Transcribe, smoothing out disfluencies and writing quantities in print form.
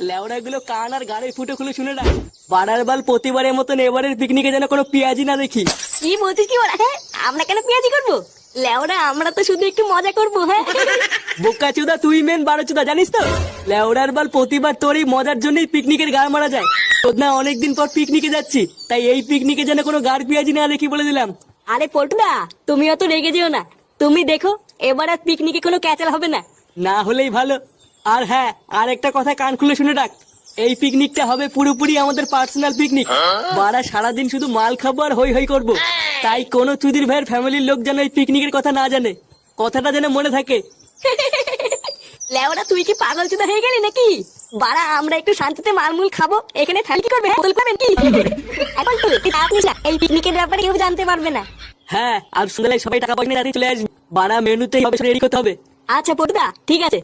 লেওড়া গুলো কান আর গাড়ির ফুটো খুলে শুনে না, বাড়ার বাল প্রতিবারের মতন এবারের পিকনিকে যেন কোনো পেঁয়াজি না দেখি। কি বলছিস কি ওরা? হ্যাঁ, আমরা কেন পেঁয়াজি করবো? লেওরা আমরা তো শুধু একটু মজা করবো। হ্যাঁ, বোকা চুদা তুই মেন বারো চুদা, জানিস তো লেওড়ার বাল প্রতিবার তোর এই মজার জন্যই পিকনিকের গাড় মারা যায়। তোর না অনেকদিন পর পিকনিকে যাচ্ছি, তাই এই পিকনিকে যেন কোনো গাড় পেঁয়াজি না দেখি বলে দিলাম। আরে পল্টুদা, তুমি অত রেগে যেও না। তুমি দেখো এবার আর পিকনিকে কোনো ক্যাচাল হবে না। না হলেই ভালো। আর হ্যাঁ, আর একটা কথা কান খুলে শুনে রাখ, এই পিকনিকটা হবে পুরোপুরি আমাদের পার্সোনাল পিকনিক। বারা সারাদিন শুধু মাল খাবো আর হই হই করবো। তাই কোনো চুদির ভাইয়ের ফ্যামিলির লোক যেন এই পিকনিকের কথা না জানে, কথাটা যেন মনে থাকে। লেওরা তুই কি পাগল চুদা হয়ে গেলি নাকি? বাড়া আমরা একটু শান্তিতে মালমুল খাবো, এখানে ফ্যামিলি কি করবে? হ্যাঁ, বোতল খাবেন কি? এখন তো তুই আপনি এই পিকনিকের ব্যাপারে কেউ জানতে পারবে না। হ্যাঁ, আর সন্ধ্যায় সবাই টাকা পয়সা নিয়ে রাতে চলে আসবি। বারা মেনুতেই হবে রেডি করতে হবে। আচ্ছা পল্টুদা, ঠিক আছে।